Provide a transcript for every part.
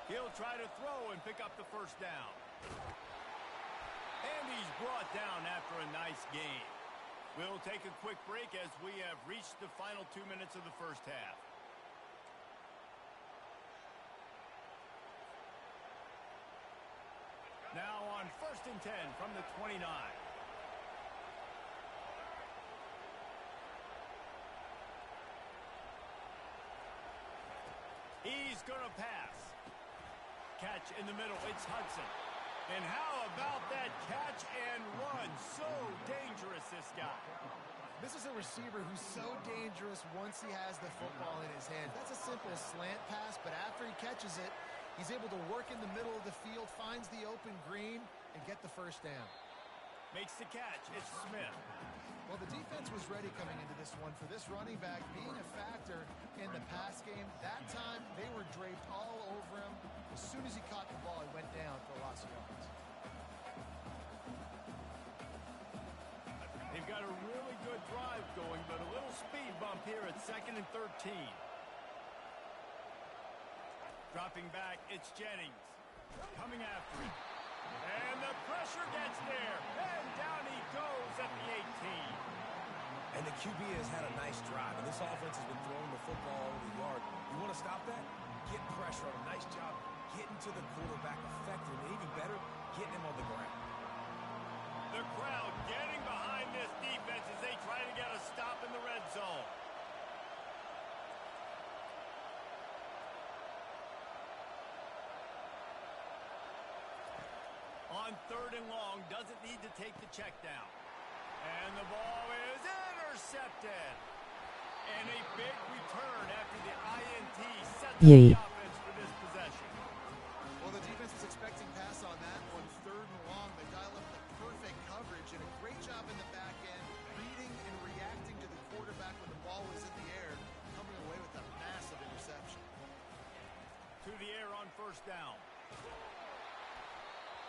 He'll try to throw and pick up the first down. And he's brought down after a nice game. We'll take a quick break as we have reached the final 2 minutes of the first half. Now on 1st and 10 from the 29. He's going to pass. Catch in the middle. It's Hudson. And how about that catch and run? So dangerous, this guy. This is a receiver who's so dangerous once he has the football in his hand. That's a simple slant pass, but after he catches it, he's able to work in the middle of the field, finds the open green, and get the first down. Makes the catch. It's Smith. Well, the defense was ready coming into this one for this running back being a factor in the pass game. That time, they were draped all over him. As soon as he caught the ball, he went down for a loss of yards. They've got a really good drive going, but a little speed bump here at 2nd and 13. Dropping back, it's Jennings. Coming after him. And the pressure gets there. And down he goes at the 18. And the QB has had a nice drive, and this offense has been throwing the football over the yard. You want to stop that? Get pressure on him. Nice job getting to the quarterback effective, and even better, getting him on the ground. The crowd getting behind this defense as they try to get a stop in the red zone. On 3rd and long, doesn't need to take the check down. And the ball is intercepted. And a big return after the INT sets the offense for this possession. Well, the defense was expecting pass on that one. 3rd and long, they dial up the perfect coverage and a great job in the back end, reading and reacting to the quarterback when the ball was in the air, coming away with a massive interception. To the air on 1st down.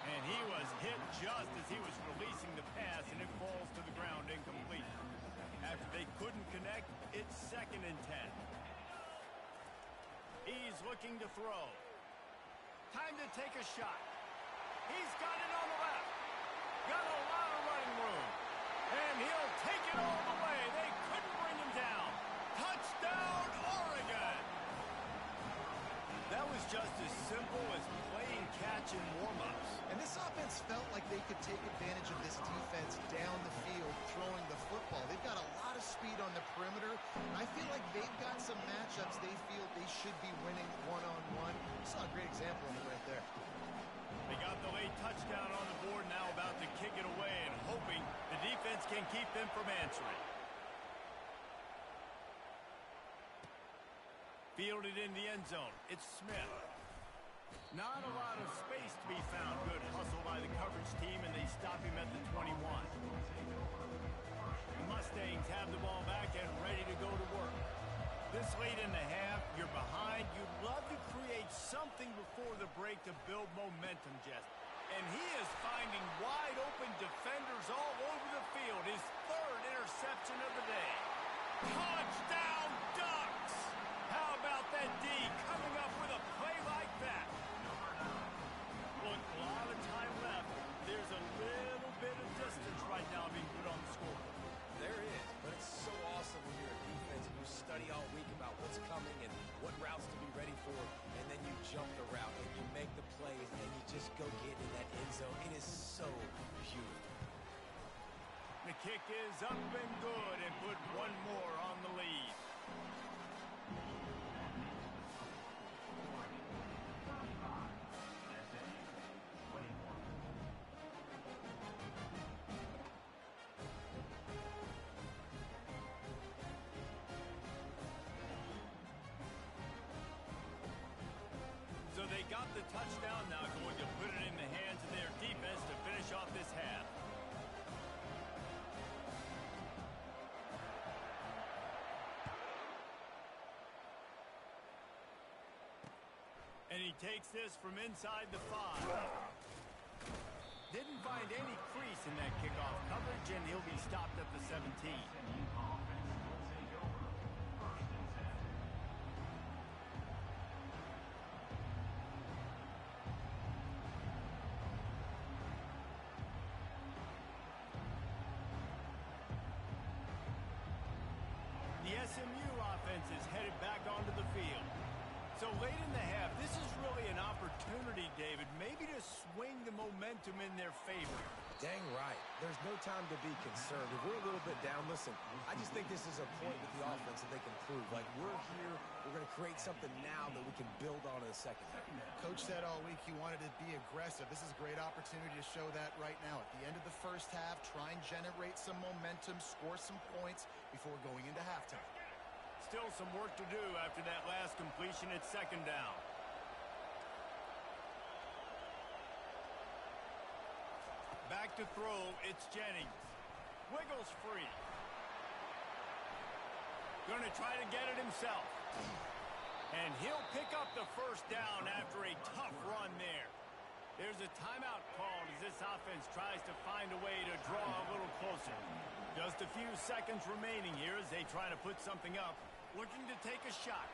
And he was hit just as he was releasing the pass, and it falls to the ground incomplete. After they couldn't connect, it's 2nd and 10. He's looking to throw. Time to take a shot. He's got it on the left. Got a lot of running room. And he'll take it all the way. They couldn't bring him down. Touchdown, Oregon! That was just as simple as playing catch in warm-ups. And this offense felt like they could take advantage of this defense down the field throwing the football. They've got a lot of speed on the perimeter. I feel like they've got some matchups they feel they should be winning one-on-one. Saw a great example of it right there. They got the late touchdown on the board, now about to kick it away and hoping the defense can keep them from answering. Fielded in the end zone. It's Smith. Not a lot of space to be found. Good hustle by the coverage team, and they stop him at the 21. The Mustangs have the ball back and ready to go to work. This late in the half, you're behind. You'd love to create something before the break to build momentum, Jess. And he is finding wide open defenders all over the field. His 3rd interception of the day. Touchdown, Ducks! How about that D coming up with a play like that? Look, a lot of time left. There's a little bit of distance right now being put on the scoreboard. There is, but it's so awesome when you're a defense and you study all week about what's coming and what routes to be ready for, and then you jump the route and you make the plays and you just go get in that end zone. It is so beautiful. The kick is up and good and put one more on the lead. So they got the touchdown, now going to put it in the hands of their defense to finish off this half. And he takes this from inside the 5. Didn't find any crease in that kickoff coverage, and he'll be stopped at the 17. defense is headed back onto the field. So late in the half, this is really an opportunity, David, maybe to swing the momentum in their favor. Dang right. There's no time to be concerned. If we're a little bit down, listen, I just think this is a point with the offense that they can prove. Like, we're here, we're going to create something now that we can build on in the second half. Coach said all week he wanted to be aggressive. This is a great opportunity to show that right now. At the end of the first half, try and generate some momentum, score some points before going into halftime. Still some work to do after that last completion at second down. Back to throw, it's Jennings. Wiggles free. Going to try to get it himself. And he'll pick up the first down after a tough run there. There's a timeout called as this offense tries to find a way to draw a little closer. Just a few seconds remaining here as they try to put something up. Looking to take a shot.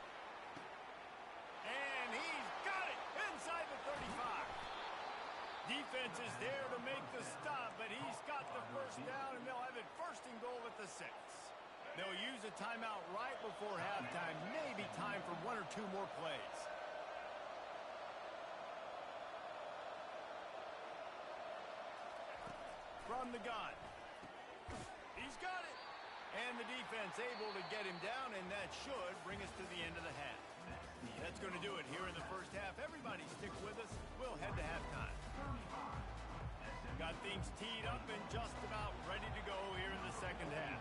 And he's got it inside the 35. Defense is there to make the stop, but he's got the first down, and they'll have it first and goal at the 6. They'll use a timeout right before halftime. Maybe time for one or two more plays. From the gun. He's got it. And the defense able to get him down, and that should bring us to the end of the half. That's going to do it here in the first half. Everybody stick with us. We'll head to halftime. Got things teed up and just about ready to go here in the second half.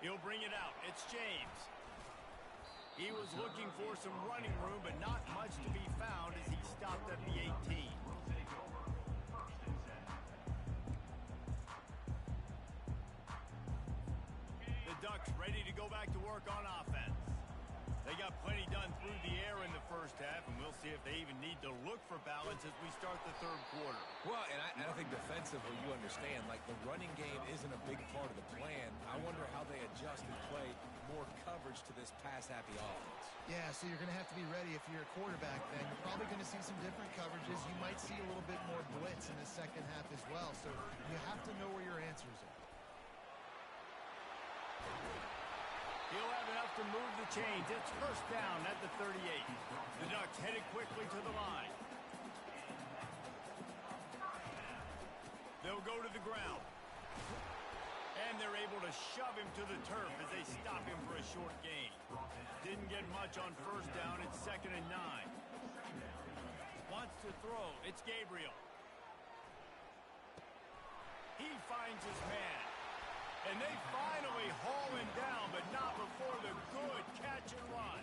He'll bring it out. It's James. He was looking for some running room, but not much to be found as he stopped at the 18. The Ducks ready to go back to work on offense. They got plenty done through the air in the first half, and we'll see if they even need to look for balance as we start the third quarter. Well, and I think defensively, you understand, like the running game isn't a big part of the plan. I wonder how they adjust and play more coverage to this pass-happy offense. Yeah, so you're going to have to be ready if you're a quarterback then. You're probably going to see some different coverages. You might see a little bit more blitz in the second half as well, so you have to know where your answers are. He'll have enough to move the chains. It's first down at the 38. The Ducks headed quickly to the line. They'll go to the ground. And they're able to shove him to the turf as they stop him for a short gain. Didn't get much on first down. It's 2nd and 9. Wants to throw. It's Gabriel. He finds his man. And they finally haul him down, but not before the good catch and run.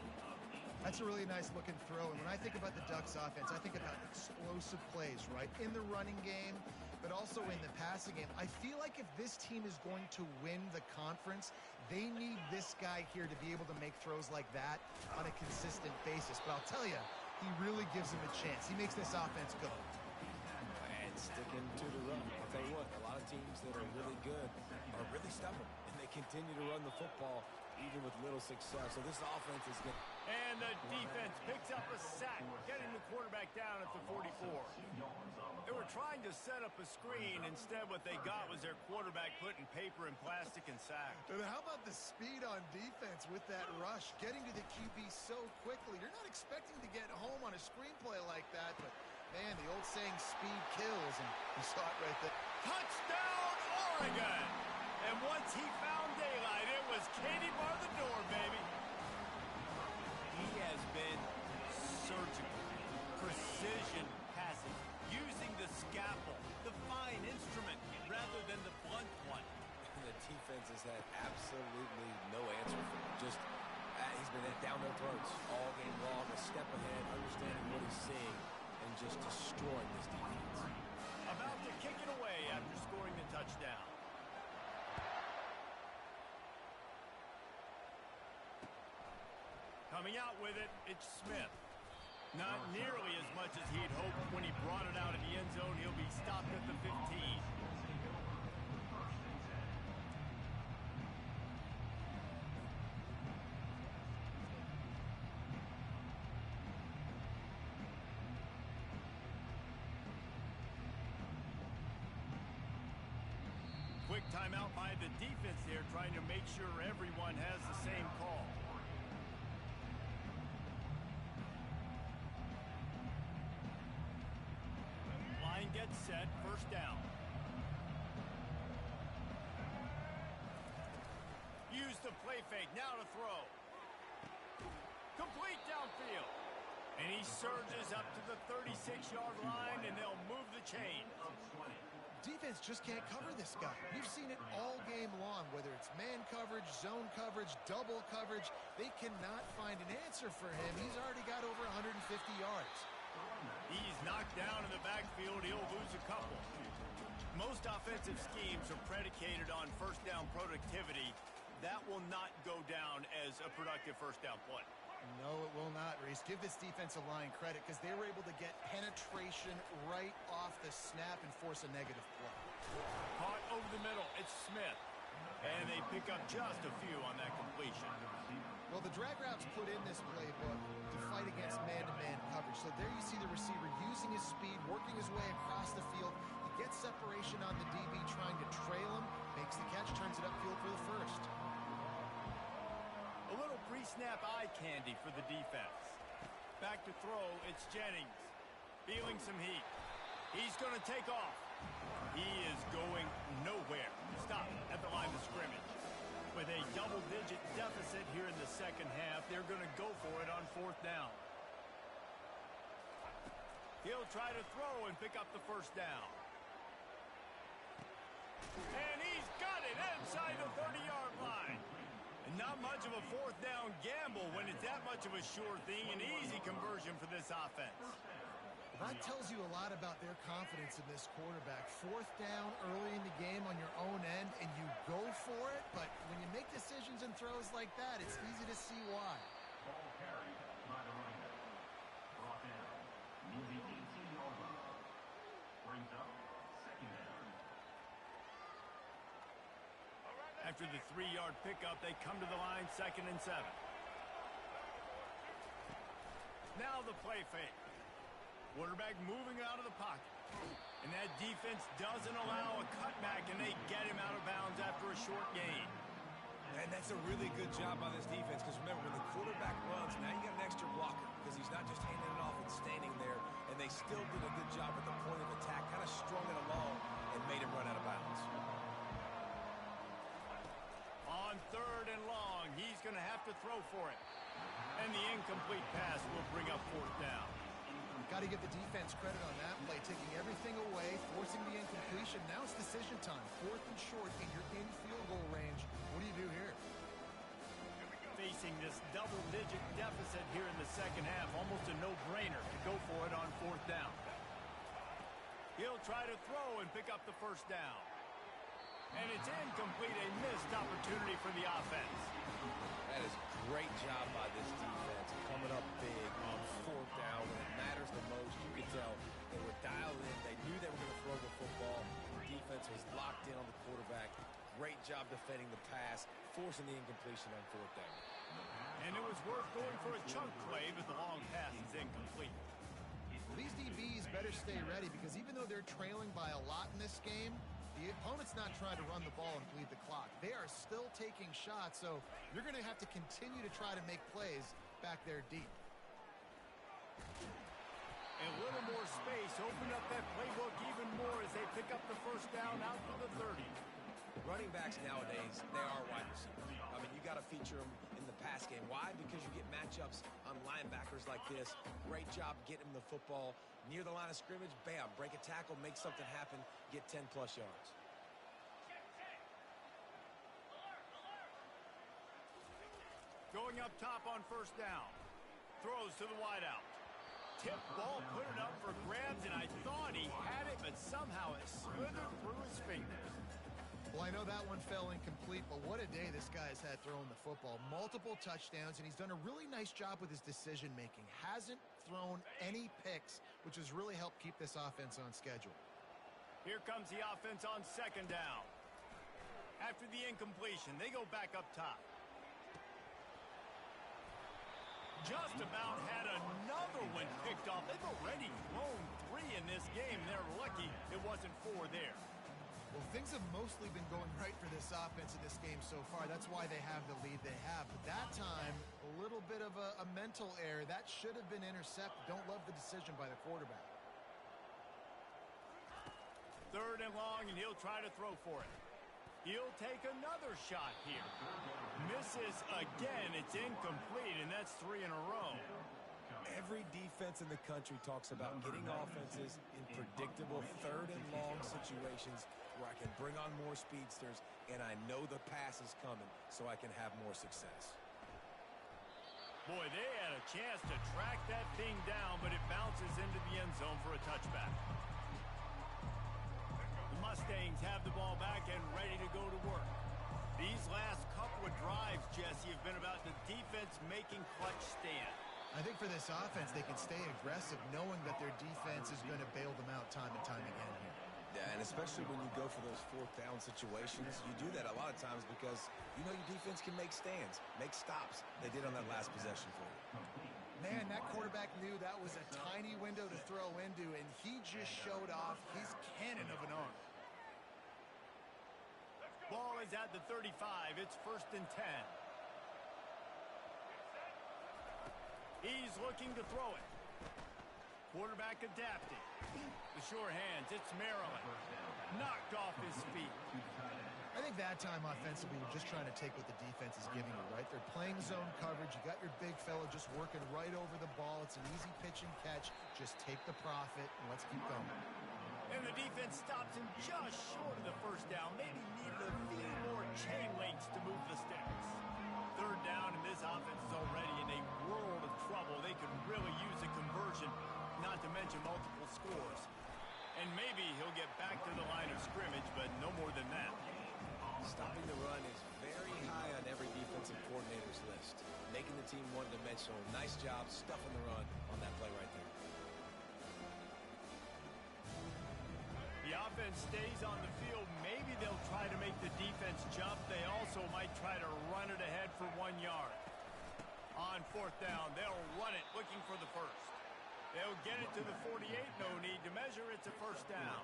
That's a really nice looking throw. And when I think about the Ducks offense, I think about explosive plays, right? In the running game, but also in the passing game. I feel like if this team is going to win the conference, they need this guy here to be able to make throws like that on a consistent basis. But I'll tell you, he really gives him a chance. He makes this offense go. And sticking to the run. I'll tell you what, a lot of teams that are really good are really stubborn, and they continue to run the football even with little success. So this offense is good. And the defense picks up a sack, getting the quarterback down at the 44. They were trying to set up a screen. Instead, what they got was their quarterback put in paper and plastic and sacked. And how about the speed on defense with that rush, getting to the QB so quickly? You're not expecting to get home on a screenplay like that, but, man, the old saying, speed kills, and you saw it right there. Touchdown, Oregon! And once he found daylight, it was Katie bar the door, baby. He has been surgical, precision passing, using the scalpel, the fine instrument, rather than the blunt one. The defense has had absolutely no answer for him. Just, he's been down their throats all game long, a step ahead, understanding what he's seeing, and just destroying this defense. About to kick it away after scoring the touchdown. Coming out with it, it's Smith. Not nearly as much as he'd hoped when he brought it out of the end zone. He'll be stopped at the 15. Quick timeout by the defense there, trying to make sure everyone has the same call. Line gets set, first down. Use the play fake, now to throw. Complete downfield. And he surges up to the 36-yard line, and they'll move the chain. Defense just can't cover this guy. We've seen it all game long, whether it's man coverage, zone coverage, double coverage. They cannot find an answer for him. He's already got over 150 yards. He's knocked down in the backfield. He'll lose a couple. Most offensive schemes are predicated on first down productivity. That will not go down as a productive first down play. No, it will not, Reese. Give this defensive line credit because they were able to get penetration right off the snap and force a negative play. Caught over the middle. It's Smith. And they pick up just a few on that completion. Well, the drag routes put in this playbook to fight against man-to-man coverage. So there you see the receiver using his speed, working his way across the field. He gets separation on the DB, trying to trail him, makes the catch, turns it upfield for the first. A little pre-snap eye candy for the defense. Back to throw, it's Jennings. Feeling some heat. He's going to take off. He is going nowhere. Stop at the line of scrimmage. With a double-digit deficit here in the second half, they're going to go for it on fourth down. He'll try to throw and pick up the first down. And he's got it inside the 30-yard line. And not much of a fourth down gamble when it's that much of a sure thing, an easy conversion for this offense. That tells you a lot about their confidence in this quarterback. Fourth down early in the game on your own end, and you go for it, but when you make decisions and throws like that, it's easy to see why. Ball carried by the running back. Brought down near the 18-yard line. Brings up second down. After the 3-yard pickup, they come to the line, 2nd and 7. Now the play fake. Quarterback moving out of the pocket. And that defense doesn't allow a cutback, and they get him out of bounds after a short gain. And that's a really good job by this defense because remember, when the quarterback runs, now you got an extra blocker because he's not just handing it off and standing there. And they still did a good job at the point of attack, kind of strung it along and made him run out of bounds. On 3rd and long, he's going to have to throw for it. And the incomplete pass will bring up 4th down. Got to give the defense credit on that play, taking everything away, forcing the incompletion. Now it's decision time. 4th and short, and you're in field goal range. What do you do here? Facing this double-digit deficit here in the second half, almost a no-brainer to go for it on 4th down. He'll try to throw and pick up the first down. And it's incomplete, a missed opportunity for the offense. That is a great job by this defense, coming up big on 4th down when it matters the most. You could tell they were dialed in. They knew they were going to throw the football. The defense was locked in on the quarterback. Great job defending the pass, forcing the incompletion on 4th down. And it was worth going for a chunk play, but the long pass is incomplete. Well, these DBs better stay ready because even though they're trailing by a lot in this game, the opponent's not trying to run the ball and bleed the clock. They are still taking shots, so you're going to have to continue to try to make plays back there deep. A little more space, open up that playbook even more as they pick up the first down out to the 30. Running backs nowadays, they are wide receivers. I mean, you got to feature them in the pass game. Why? Because you get matchups on linebackers like this. Great job getting them the football near the line of scrimmage. Bam, break a tackle, make something happen, get 10-plus yards. Going up top on first down. Throws to the wideout. Tip ball, put it up for grabs, and I thought he had it, but somehow it slithered through his fingers. Well, I know that one fell incomplete, but what a day this guy has had throwing the football. Multiple touchdowns, and he's done a really nice job with his decision-making. Hasn't thrown any picks, which has really helped keep this offense on schedule. Here comes the offense on 2nd down. After the incompletion, they go back up top. Just about had another one picked off. They've already thrown 3 in this game. They're lucky it wasn't 4 there. Well, things have mostly been going right for this offense in this game so far. That's why they have the lead they have. But that time, a little bit of a mental error. That should have been intercepted. Don't love the decision by the quarterback. 3rd and long, and he'll try to throw for it. He'll take another shot here. Misses again. It's incomplete, and that's 3 in a row. Every defense in the country talks about getting offenses in predictable 3rd and long situations where I can bring on more speedsters and I know the pass is coming so I can have more success. Boy, they had a chance to track that thing down, but it bounces into the end zone for a touchback. The Mustangs have the ball back and ready to go to work. These last couple of drives, Jesse, have been about the defense making clutch stand. I think for this offense, they can stay aggressive knowing that their defense is going to bail them out time and time again here. Yeah, and especially when you go for those 4th down situations, you do that a lot of times because you know your defense can make stands, make stops. They did on that last possession for you. Man, that quarterback knew that was a tiny window to throw into, and he just showed off his cannon of an arm. Ball is at the 35. It's 1st and 10. He's looking to throw it. Quarterback adapting. The sure hands. It's Maryland. Knocked off his feet. I think that time offensively, you're just trying to take what the defense is giving you, right? They're playing zone coverage. You got your big fella just working right over the ball. It's an easy pitch and catch. Just take the profit and let's keep going. And the defense stops him just short of the 1st down. Maybe needed a few more chain links to move the sticks. 3rd down, and this offense is already in a world of trouble. They could really use a conversion, not to mention multiple scores. And maybe he'll get back to the line of scrimmage, but no more than that. Stopping the run is very high on every defensive coordinator's list. Making the team one-dimensional. Nice job stuffing the run on that play right there. The offense stays on the field. Maybe they'll try to make the defense jump. They also might try to run it ahead for 1 yard. On 4th down, they'll run it looking for the 1st. They'll get it to the 48. No need to measure. It's a 1st down.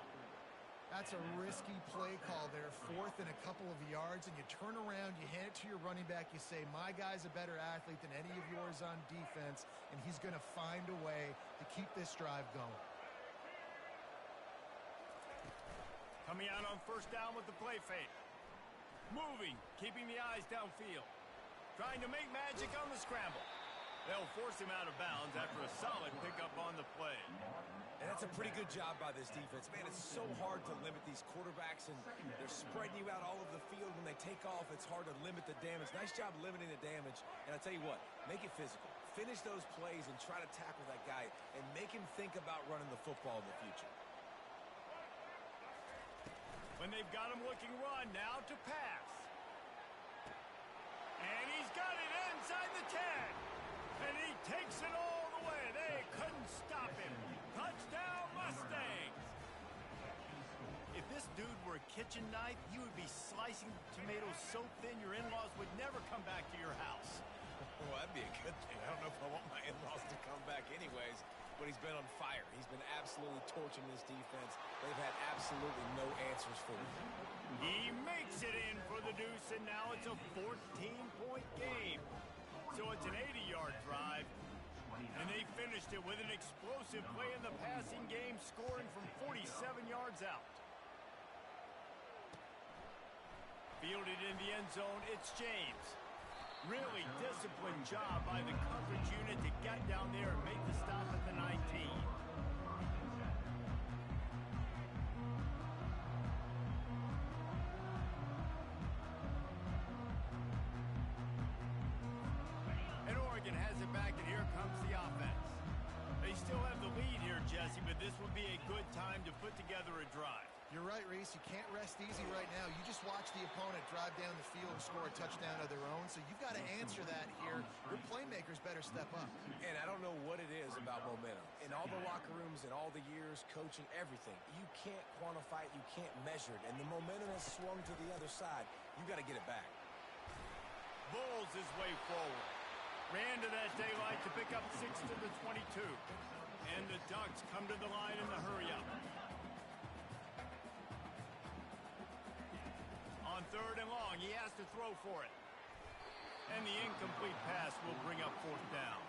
That's a risky play call there. 4th and a couple of yards, and you turn around, you hand it to your running back, you say, my guy's a better athlete than any of yours on defense, and he's going to find a way to keep this drive going. Coming out on 1st down with the play fake. Moving, keeping the eyes downfield. Trying to make magic on the scramble. They'll force him out of bounds after a solid pickup on the play. And that's a pretty good job by this defense. Man, it's so hard to limit these quarterbacks, and they're spreading you out all over the field. When they take off, it's hard to limit the damage. Nice job limiting the damage. And I'll tell you what, make it physical. Finish those plays and try to tackle that guy and make him think about running the football in the future. When they've got him looking run, now to pass. And he's got it inside the 10. And he takes it all the way. They couldn't stop him. Touchdown, Mustangs. If this dude were a kitchen knife, he would be slicing tomatoes so thin your in-laws would never come back to your house. Well, that'd be a good thing. I don't know if I want my in-laws to come back anyways, but he's been on fire. He's been absolutely torching this defense. They've had absolutely no answers for him. He makes it in for the deuce, and now it's a 14-point game. So it's an 80-yard drive, and they finished it with an explosive play in the passing game, scoring from 47 yards out. Fielded in the end zone, it's James. Really disciplined job by the coverage unit to get down there and make the stop at the 19. And Oregon has it back, and here comes the offense. They still have the lead here, Jesse, but this would be a good time to put together a drive. You're right, Reese. You can't rest easy right now. You just watch the opponent drive down the field and score a touchdown of their own, so you've got to answer that here. Your playmakers better step up. And I don't know what it is about momentum. In all the locker rooms, in all the years, coaching, everything, you can't quantify it, you can't measure it, and the momentum has swung to the other side. You got to get it back. Bulls his way forward. Ran to that daylight to pick up 6 to the 22. And the Ducks come to the line in the hurry-up. 3rd and long. He has to throw for it. And the incomplete pass will bring up 4th down.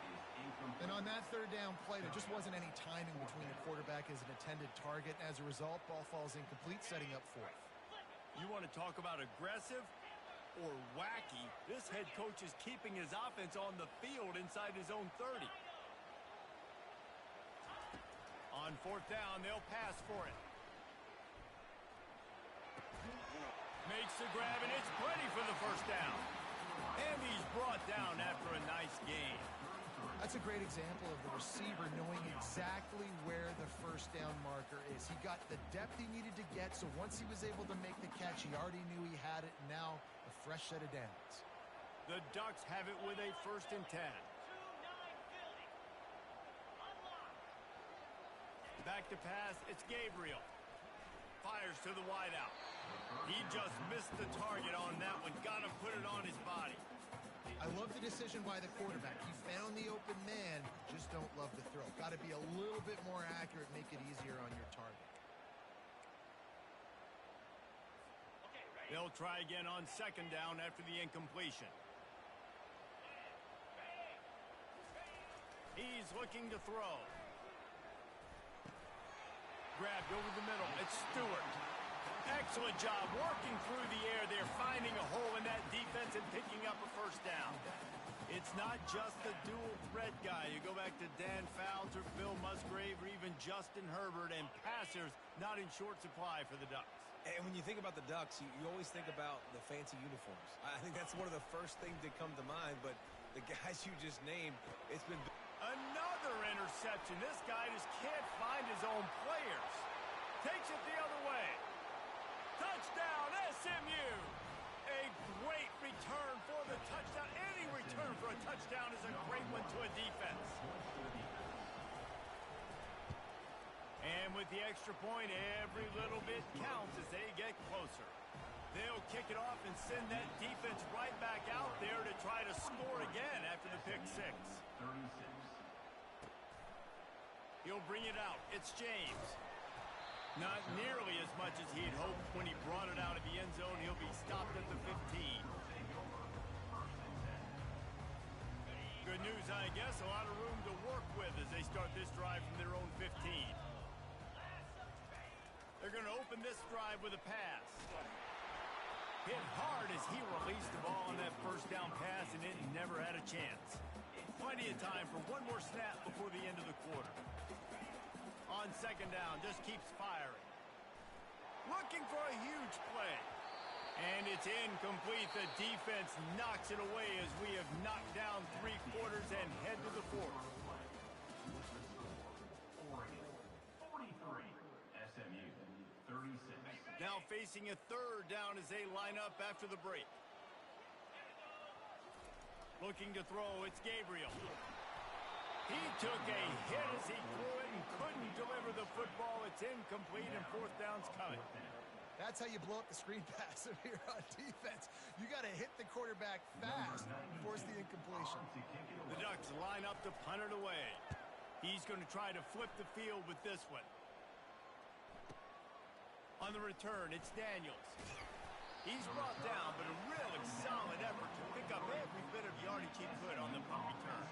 And on that 3rd down play, there just wasn't any timing between the quarterback as an intended target. As a result, ball falls incomplete, setting up 4th. You want to talk about aggressive or wacky? This head coach is keeping his offense on the field inside his own 30. On 4th down, they'll pass for it. Makes the grab, and it's plenty for the 1st down. And he's brought down after a nice gain. That's a great example of the receiver knowing exactly where the 1st down marker is. He got the depth he needed to get, so once he was able to make the catch, he already knew he had it, and now a fresh set of downs. The Ducks have it with a 1st and 10. Back to pass, it's Gabriel. Fires to the wideout. He just missed the target on that one. Got to put it on his body. I love the decision by the quarterback. He found the open man, just don't love the throw. Got to be a little bit more accurate, make it easier on your target. They'll try again on 2nd down after the incompletion. He's looking to throw. Grabbed over the middle. It's Stewart. Excellent job working through the air there, finding a hole in that defense and picking up a 1st down. It's not just the dual threat guy. You go back to Dan Fouts or Bill Musgrave or even Justin Herbert, and passers not in short supply for the Ducks. And when you think about the Ducks, you always think about the fancy uniforms. I think that's one of the first things that come to mind, but the guys you just named, it's been... Another interception. This guy just can't find his own players. Takes it the other way. Touchdown, SMU! A great return for the touchdown. Any return for a touchdown is a great one to a defense. And with the extra point, every little bit counts as they get closer. They'll kick it off and send that defense right back out there to try to score again after the pick 6. 36. He'll bring it out. It's James. Not nearly as much as he had hoped when he brought it out of the end zone. He'll be stopped at the 15. Good news, I guess. A lot of room to work with as they start this drive from their own 15. They're going to open this drive with a pass. Hit hard as he released the ball on that 1st down pass, and it never had a chance. Plenty of time for one more snap before the end of the quarter. On 2nd down, just keeps firing. Looking for a huge play. And it's incomplete. The defense knocks it away as we have knocked down 3 quarters and head to the 4th. 43. SMU. 36. Now facing a 3rd down as they line up after the break. Looking to throw, it's Gabriel. He took a hit as he threw it and couldn't deliver the football. It's incomplete and 4th down's coming. That's how you blow up the screen pass here on defense. You got to hit the quarterback fast and force the incompletion. The Ducks line up to punt it away. He's going to try to flip the field with this one. On the return, it's Daniels. He's brought down, but a really solid effort to pick up every bit of yardage he could on the punt return.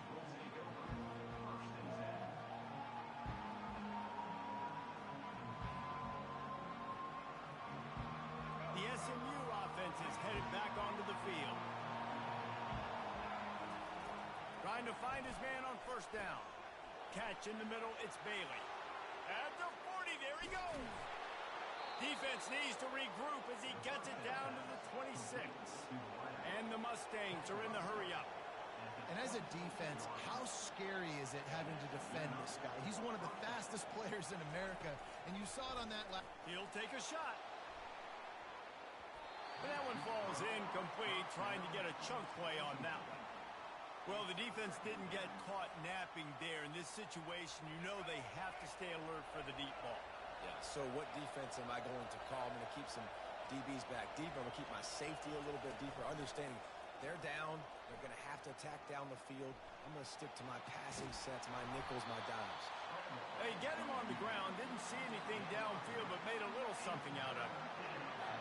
The SMU offense is headed back onto the field. Trying to find his man on 1st down. Catch in the middle, it's Bailey. At the 40, there he goes. Defense needs to regroup as he gets it down to the 26. And the Mustangs are in the hurry-up. And as a defense, how scary is it having to defend this guy? He's one of the fastest players in America, and you saw it on that last... He'll take a shot. But that one falls incomplete, trying to get a chunk play on that one. Well, the defense didn't get caught napping there. In this situation, you know they have to stay alert for the deep ball. Yeah, so what defense am I going to call? I'm going to keep some DBs back deeper. I'm going to keep my safety a little bit deeper, understanding they're down. They're going to have to attack down the field. I'm going to stick to my passing sets, my nickels, my dimes. They get him on the ground. Didn't see anything downfield, but made a little something out of it.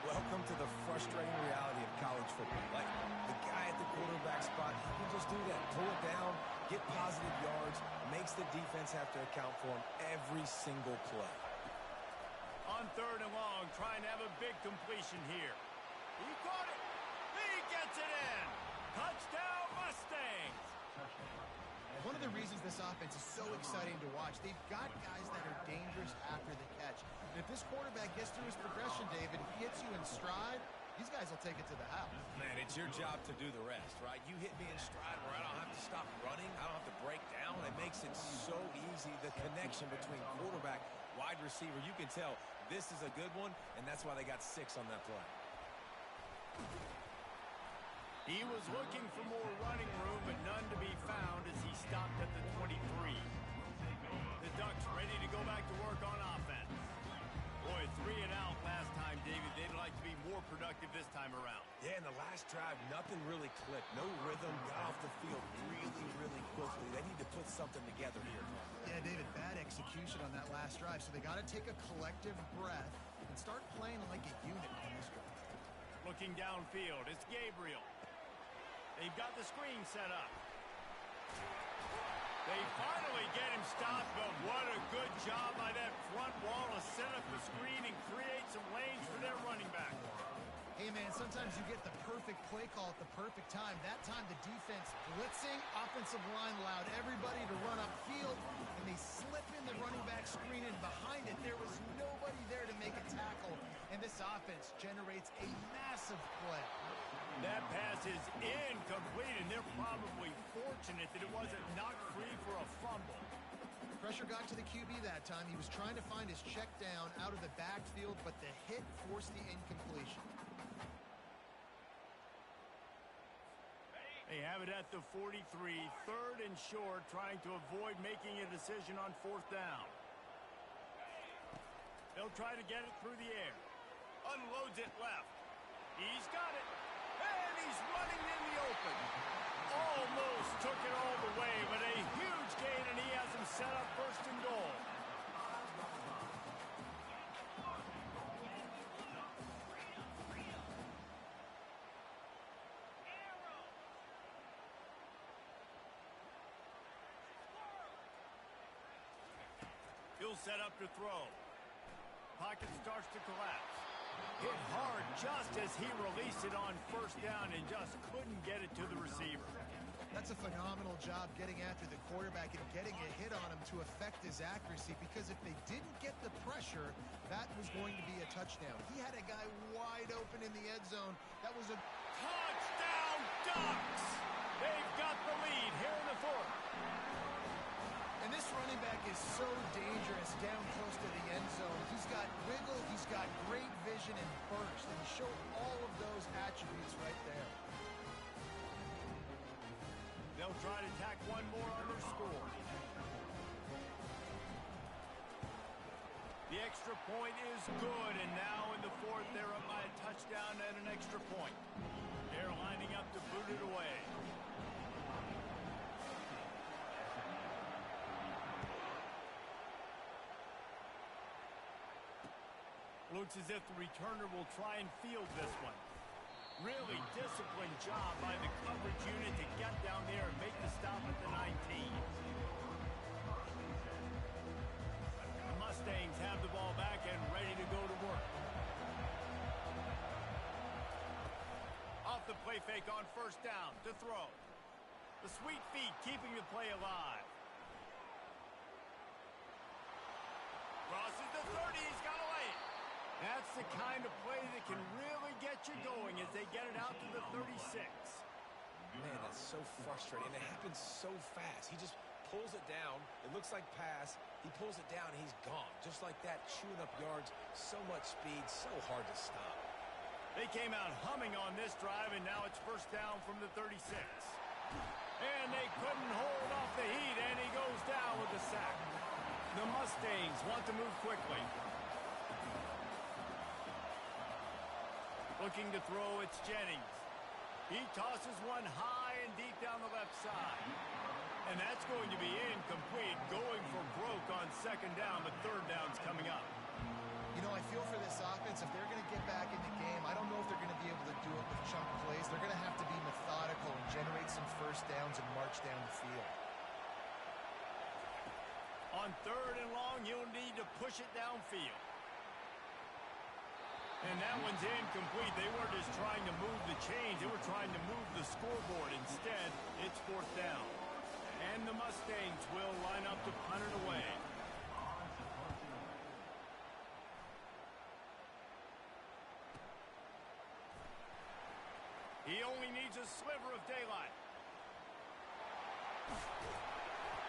Welcome to the frustrating reality of college football. Like, the guy at the quarterback spot, he can just do that. Pull it down, get positive yards, makes the defense have to account for him every single play. On 3rd and long, trying to have a big completion here. He caught it. He gets it in. Touchdown, Mustangs. One of the reasons this offense is so exciting to watch, they've got guys that are dangerous after the catch. And if this quarterback gets through his progression, David, he hits you in stride, these guys will take it to the house. Man, it's your job to do the rest, right? You hit me in stride where I don't have to stop running. I don't have to break down. It makes it so easy. The connection between quarterback, wide receiver, you can tell this is a good one, and that's why they got 6 on that play. He was looking for more running room, but none to be found as he stopped at the 23. The Ducks ready to go back to work on offense. Boy, 3 and out last time, David. They'd like to be more productive this time around. Yeah, in the last drive, nothing really clicked. No rhythm, got off the field really, really quickly. They need to put something together here. Yeah, David, bad execution on that last drive, so they got to take a collective breath and start playing like a unit on this drive. Looking downfield, it's Gabriel. They've got the screen set up. They finally get him stopped, but what a good job by that front wall to set up the screen and create some lanes for their running back. Hey, man, sometimes you get the perfect play call at the perfect time. That time the defense blitzing, offensive line allowed everybody to run upfield, and they slip in the running back screen, and behind it there was nobody there to make a tackle, and this offense generates a massive play. That pass is incomplete, and they're probably fortunate that it wasn't knocked free for a fumble. Pressure got to the QB that time. He was trying to find his check down out of the backfield, but the hit forced the incompletion. They have it at the 43, 3rd and short, trying to avoid making a decision on 4th down. They'll try to get it through the air. Unloads it left. He's got it. And he's running in the open. Almost took it all the way, but a huge gain, and he has him set up 1st and goal. He'll set up to throw. Pocket starts to collapse. Hit hard just as he released it on 1st down and just couldn't get it to the receiver. That's a phenomenal job getting after the quarterback and getting a hit on him to affect his accuracy, because if they didn't get the pressure, that was going to be a touchdown. He had a guy wide open in the end zone. That was a touchdown, Ducks! They've got the lead here in the 4th. And this running back is so dangerous down close to the end zone. He's got wiggle, he's got great vision and burst, and he showed all of those attributes right there. They'll try to tack one more on their score. The extra point is good, and now in the 4th, they're up by a touchdown and an extra point. They're lining up to boot it away. Looks as if the returner will try and field this one. Really disciplined job by the coverage unit to get down there and make the stop at the 19. The Mustangs have the ball back and ready to go to work. Off the play fake on 1st down to throw. The sweet feet keeping the play alive. Crosses the 30, he's got to lay it. That's the kind of play that can really get you going as they get it out to the 36. Man, that's so frustrating. It happens so fast. He just pulls it down. It looks like pass. He pulls it down, and he's gone. Just like that, chewing up yards. So much speed, so hard to stop. They came out humming on this drive, and now it's 1st down from the 36. And they couldn't hold off the heat, and he goes down with the sack. The Mustangs want to move quickly. Looking to throw, it's Jennings. He tosses one high and deep down the left side. And that's going to be incomplete, going for broke on 2nd down, but 3rd down's coming up. You know, I feel for this offense, if they're going to get back in the game, I don't know if they're going to be able to do it with chunk plays. They're going to have to be methodical and generate some first downs and march down the field. On 3rd and long, you'll need to push it downfield. And that one's incomplete. They weren't just trying to move the chains. They were trying to move the scoreboard. Instead, it's 4th down. And the Mustangs will line up to punt it away. He only needs a sliver of daylight.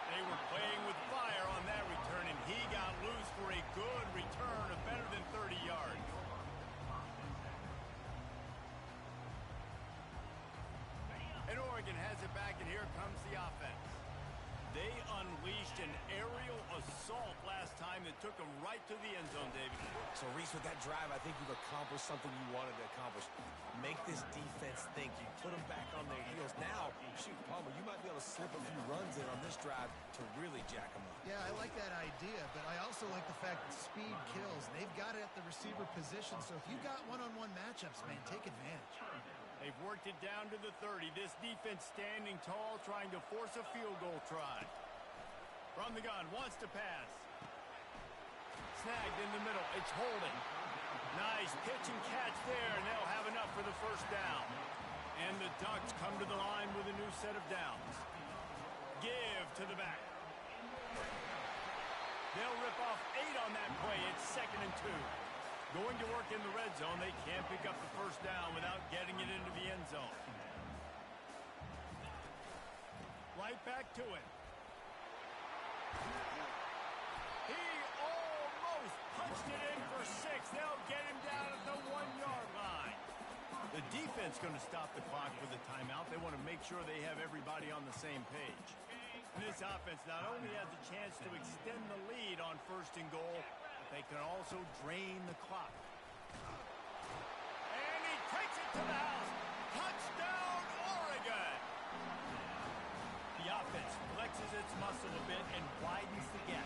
They were playing with fire on that return, and he got loose for a good return of better than 30 yards. And Oregon has it back, and here comes the offense. They unleashed an aerial assault last time that took them right to the end zone, David. So, Reese, with that drive, I think you've accomplished something you wanted to accomplish. Make this defense think. You put them back on their heels. Now, shoot, Palmer, you might be able to slip a few runs in on this drive to really jack them up. Yeah, I like that idea, but I also like the fact that speed kills. They've got it at the receiver position, so if you've got one-on-one matchups, man, take advantage. They've worked it down to the 30. This defense standing tall, trying to force a field goal try. From the gun, wants to pass. Snagged in the middle. It's holding. Nice pitch and catch there, and they'll have enough for the first down. And the Ducks come to the line with a new set of downs. Give to the back. They'll rip off 8 on that play. It's 2nd and 2. Going to work in the red zone. They can't pick up the first down without getting it into the end zone. Right back to it. He almost punched it in for 6. They'll get him down at the 1-yard line. The defense going to stop the clock with a timeout. They want to make sure they have everybody on the same page. And this offense not only has a chance to extend the lead on 1st and goal, they can also drain the clock. And he takes it to the house. Touchdown, Oregon! The offense flexes its muscle a bit and widens the gap.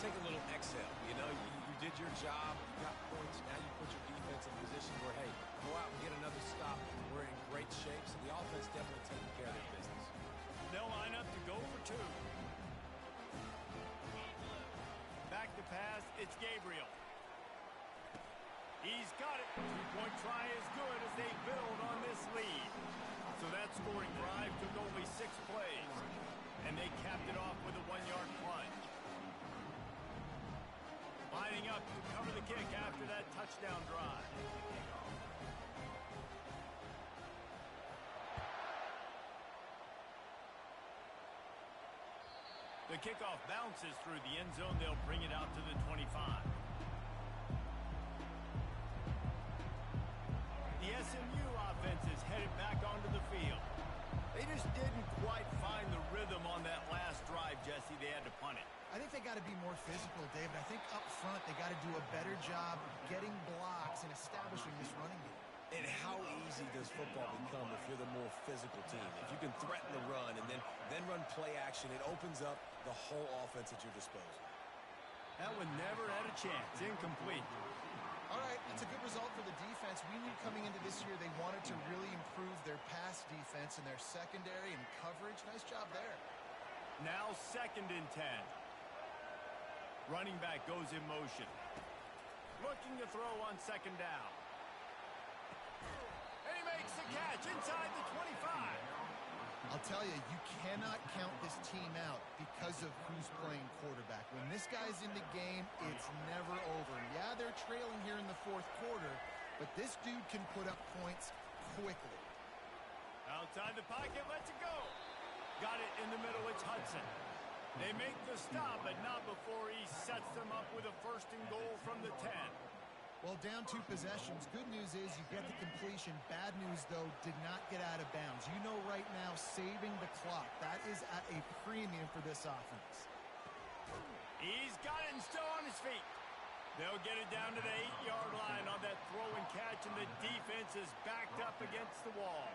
Take a little exhale. You know, you did your job. You got points. Now you put your defense in a position where, hey, go out and get another stop. We're in great shape, so the offense definitely taking care of their business. They'll line up to go for 2. Back to pass, it's Gabriel. He's got it. 2-point try is good as they build on this lead. So that scoring drive took only 6 plays. And they capped it off with a 1-yard plunge. Lining up to cover the kick after that touchdown drive. The kickoff bounces through the end zone. They'll bring it out to the 25. The SMU offense is headed back onto the field. They just didn't quite find the rhythm on that last drive, Jesse. They had to punt it. I think they got to be more physical, David. I think up front they got to do a better job getting blocks and establishing this running game. And how easy does football become if you're the more physical team? If you can threaten the run and then run play action, it opens up the whole offense at your disposal. That one never had a chance. Incomplete. All right, that's a good result for the defense. We knew coming into this year they wanted to really improve their pass defense and their secondary and coverage. Nice job there. Now 2nd and 10. Running back goes in motion. Looking to throw on 2nd down. And he makes the catch inside the 25. I'll tell you, you cannot count this team out because of who's playing quarterback. When this guy's in the game, it's never over. Yeah, they're trailing here in the 4th quarter, but this dude can put up points quickly. Outside the pocket, lets it go. Got it in the middle, it's Hudson. They make the stop, but not before he sets them up with a 1st and goal from the 10. Well, down 2 possessions. Good news is you get the completion. Bad news, though, did not get out of bounds. You know right now, saving the clock. That is at a premium for this offense. He's got it and still on his feet. They'll get it down to the 8-yard line on that throw and catch, and the defense is backed up against the wall.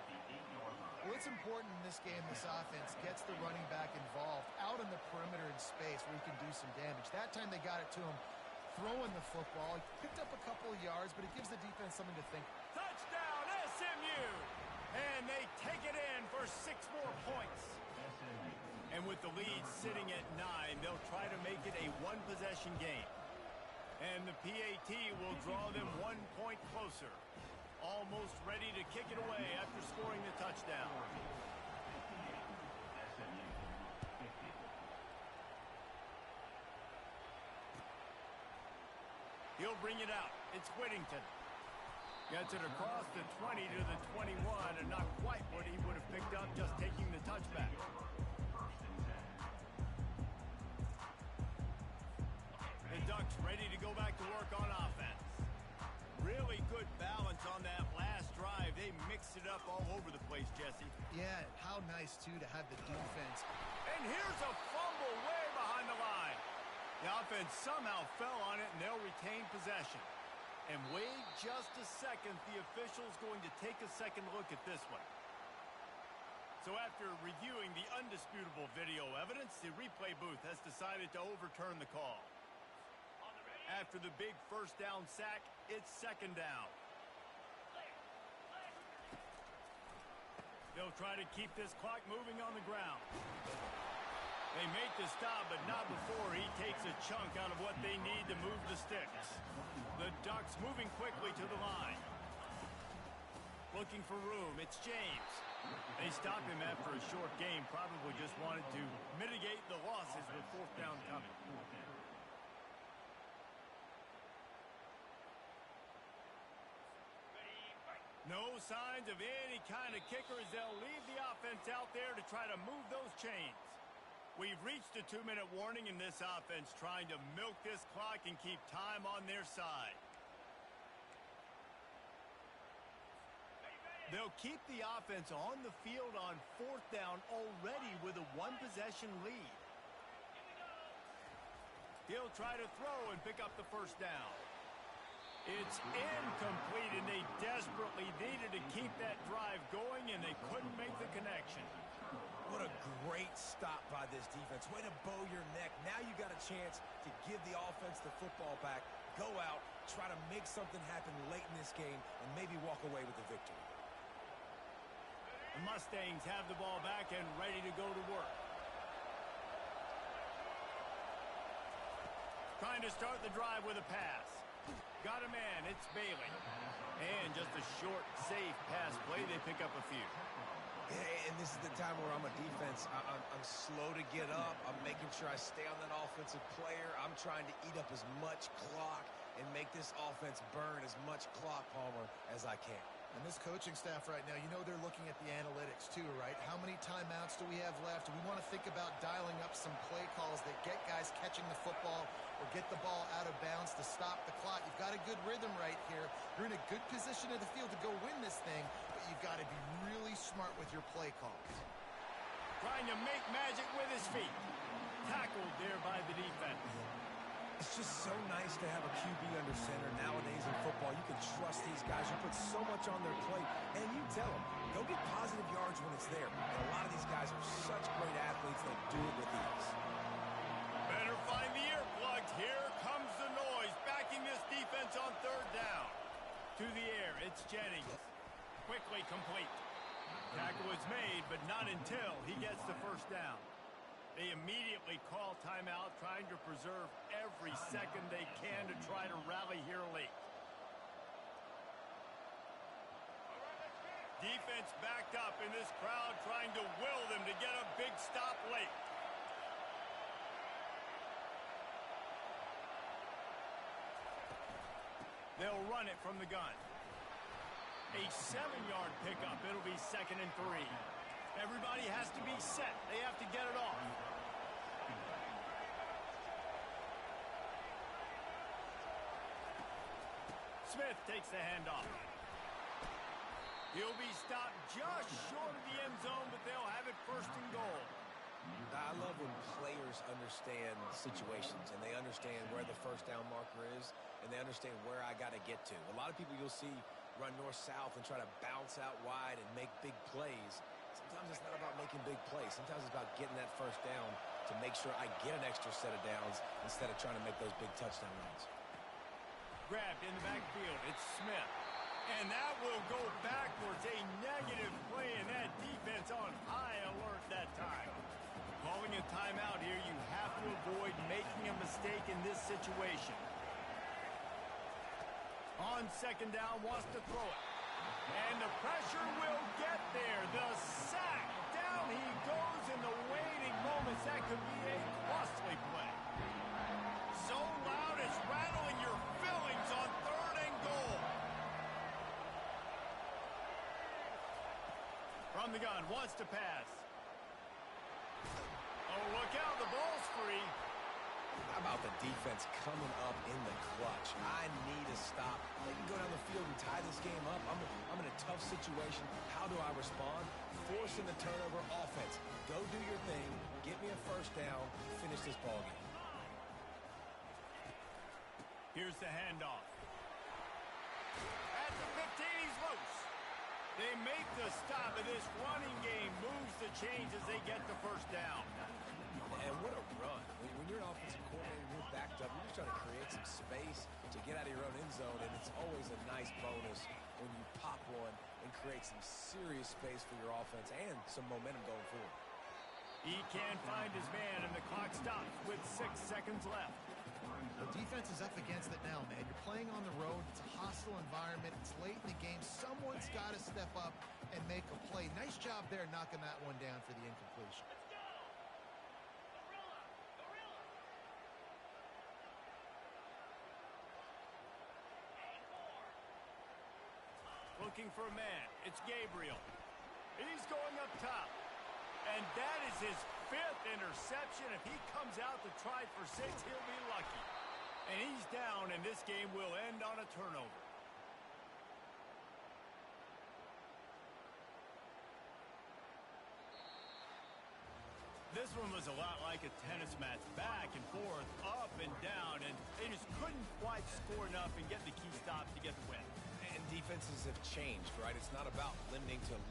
Well, it's important in this game this offense gets the running back involved out on the perimeter in space where he can do some damage. That time they got it to him throwing the football. He picked up a couple of yards, but it gives the defense something to think. Touchdown, SMU! And they take it in for 6 more points. And with the lead sitting at 9, they'll try to make it a one-possession game. And the PAT will draw them 1 point closer. Almost ready to kick it away after scoring the touchdown. He'll bring it out. It's Whittington. Gets it across the 20 to the 21, and not quite what he would have picked up just taking the touchback. The Ducks ready to go back to work on offense. Really good balance on that last drive. They mixed it up all over the place, Jesse. Yeah, how nice, too, to have the defense. And here's a fumble way behind the line. The offense somehow fell on it, and they'll retain possession. And wait just a second, the official's going to take a second look at this one. So after reviewing the undisputable video evidence, the replay booth has decided to overturn the call. After the big first down sack, it's second down. They'll try to keep this clock moving on the ground. They make the stop, but not before he takes a chunk out of what they need to move the sticks. The Ducks moving quickly to the line. Looking for room, it's James. They stop him after a short game, probably just wanted to mitigate the losses with 4th down coming. No signs of any kind of kicker as they'll leave the offense out there to try to move those chains. We've reached a 2-minute warning in this offense, trying to milk this clock and keep time on their side. They'll keep the offense on the field on 4th down already with a 1-possession lead. He'll try to throw and pick up the first down. It's incomplete, and they desperately needed to keep that drive going, and they couldn't make the connection. What a great stop by this defense. Way to bow your neck. Now you got a chance to give the offense the football back, go out, try to make something happen late in this game, and maybe walk away with the victory. The Mustangs have the ball back and ready to go to work. Trying to start the drive with a pass. Got a man, it's Bailey. And just a short, safe pass play, they pick up a few. And this is the time where I'm a defense. I'm slow to get up. I'm making sure I stay on that offensive player. I'm trying to eat up as much clock and make this offense burn as much clock, Palmer, as I can. And this coaching staff right now, you know they're looking at the analytics too, right? How many timeouts do we have left? We want to think about dialing up some play calls that get guys catching the football or get the ball out of bounds to stop the clock. You've got a good rhythm right here. You're in a good position of the field to go win this thing, but you've got to be really smart with your play calls. Trying to make magic with his feet. Tackled there by the defense. It's just so nice to have a QB under center nowadays in football. You can trust these guys. You put so much on their plate, and you tell them, go get positive yards when it's there. And a lot of these guys are such great athletes that do it with ease. Better find the earplugs. Here comes the noise, backing this defense on 3rd down. To the air, it's Jennings. Quickly complete. Tackle is made, but not until he gets the first down. They immediately call timeout, trying to preserve every second they can to try to rally here late. Defense backed up in this crowd, trying to will them to get a big stop late. They'll run it from the gun. A 7-yard pickup. It'll be 2nd and 3. Everybody has to be set. They have to get it off. Smith takes the handoff. He'll be stopped just short of the end zone, but they'll have it 1st and goal. I love when players understand situations and they understand where the first down marker is and they understand where I got to get to. A lot of people you'll see run north-south and try to bounce out wide and make big plays. Sometimes it's not about making big plays. Sometimes it's about getting that first down to make sure I get an extra set of downs instead of trying to make those big touchdown runs. grabbed in the backfield. It's Smith. And that will go backwards. A negative play, and that defense on high alert that time. Calling a timeout here, you have to avoid making a mistake in this situation. On second down, wants to throw it. And the pressure will get there. The sack. Down he goes in the waiting moments. That could be a costly play. So loud it's rattling your fillings on 3rd and goal. From the gun, wants to pass. Oh, look out, the ball's free. How about the defense coming up in the clutch? I need a stop. They can go down the field and tie this game up. I'm in a tough situation. How do I respond? Forcing the turnover offense. Go do your thing. Get me a first down. Finish this ballgame. Here's the handoff. At the 15, he's loose. They make the stop, and this running game moves the chains as they get the first down. And what a run. When you're an offensive coordinator, you're backed up. You're just trying to create some space to get out of your own end zone, and it's always a nice bonus when you pop one and create some serious space for your offense and some momentum going forward. He can't find his man, and the clock stops with 6 seconds left. The defense is up against it now, man. You're playing on the road. It's a hostile environment. It's late in the game. Someone's got to step up and make a play. Nice job there knocking that one down for the incompletion. Looking for a man. It's Gabriel. He's going up top. And that is his 5th interception. If he comes out to try for 6, he'll be lucky. And he's down, and this game will end on a turnover. This one was a lot like a tennis match. Back and forth, up and down, and they just couldn't quite score enough and get the key stop to get the win. And defenses have changed, right? It's not about limiting to